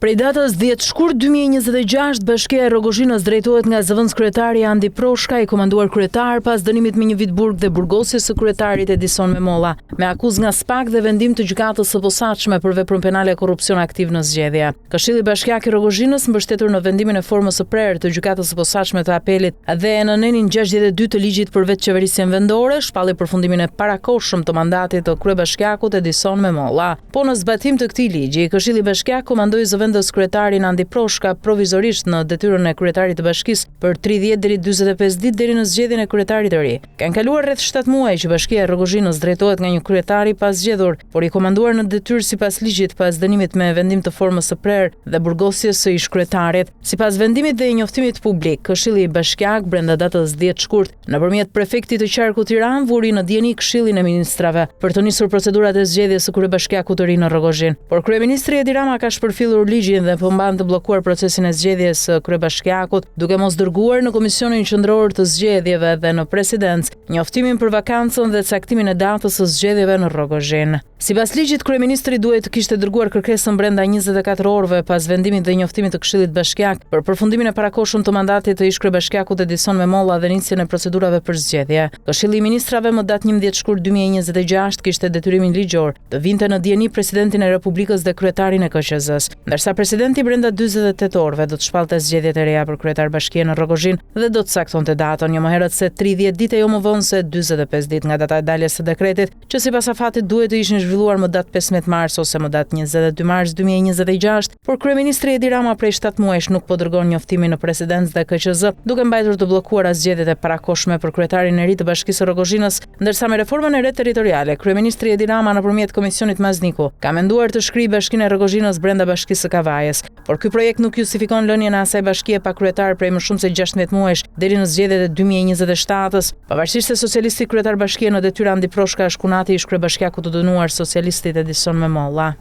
Prej datës 10 shkurt 2026, Bashkia e Rogozhinës drejtohet nga zëvendës kryetari Andi Proshka, i komanduar kryetar pas dënimit me një vit burg dhe burgosjes së kryetarit Edison Memolla, me akuzë nga SPAK dhe vendim të gjykatës së posaçme për veprën penale korrupsion aktiv në zgjedhje. Këshilli Bashkiak i Rogozhinës, mbështetur në vendimin e formës së prerë të gjykatës së posaçme të apelit dhe në nenin 62 të ligjit për vetëqeverisjen vendore, shpalli përfundimin e parakohshëm të mandatit të kryebashkiakut Edison Memolla. Po në zbatim të këtij ligji, Këshilli Bashkiak komandoi zëvendës kryetarin Andi Proshka provizorisht në detyrën e kryetarit të bashkisë për 30 deri 45 ditë deri në zgjedhjen e kryetarit të ri. Kanë kaluar rreth 7 muaj që Bashkia e Rogozhinës drejtohet nga një kryetari pa zgjedhur, por i komanduar në detyrë sipas ligjit pas dënimit me vendim të formës së prerë dhe burgosjes së ish kryetarit. Sipas vendimit dhe njoftimit publik, Këshilli Bashkiak brenda datës 10 shkurt, nëpërmjet prefektit të qarkut Tiranë, vuri në dieni Këshillin e Ministrave për të nisur procedurat e zgjedhjes së kryebashkiakut të ri në Rogozhinë. Por kryeministri Edi Rama ka shpërfillur ligjin dhe po mban të bllokuar procesin e zgjedhjes së kryebashkiakut, duke mos dërguar në Komisionin Qendror të Zgjedhjeve dhe në Presidencë njoftimin për vakancën dhe caktimin e datës së zgjedhjeve në Rogozhinë. Sipas ligjit, kryeministri duhet të kishte dërguar kërkesën brenda 24 orëve pas vendimit dhe njoftimit të Këshillit Bashkiak për përfundimin e parakohshëm të mandatit të ish kryebashkiakut Edison Memolla dhe nisjen e procedurave për zgjedhje. Këshilli i Ministrave më datë 11 shkurt 2026 kishte detyrimin ligjor të vinte në dieni presidentin e Republikës dhe kryetarin e KQZ-s, ndërsa presidenti brenda 48 orëve do të shpallte zgjedhjet e reja për kryetar bashkie në Rogozhinë dhe do të caktonte datën jo më herët se 30 ditë jo më vonë se 45 ditë nga data e daljes së dekretit, që sipas afatit duhet të ishin zhvilluar më datë 15 mars ose më datë 22 mars 2026, por kryeministri Edi Rama prej 7 muajsh nuk po dërgon njoftimin në Presidencë dhe KQZ, duke mbajtur të bllokuara zgjedhjet e parakohshme për kryetarin e ri të Bashkisë së Rogozhinës, ndërsa me reformën e re territoriale, kryeministri Edi Rama nëpërmjet Komisionit Mazniku ka menduar të shkrijë Bashkinë e Rogozhinës brenda Bashkisë së Kavajës, por ky projekt nuk justifikon lënien e asaj bashkie pa kryetar prej më shumë se 16 muajsh deri në zgjedhjet e 2027-s, pavarësisht se socialisti kryetar bashkie në detyrë Andi Proshka është kunati ish kryebashkiakut të dënuar socialistit Edison Memolla.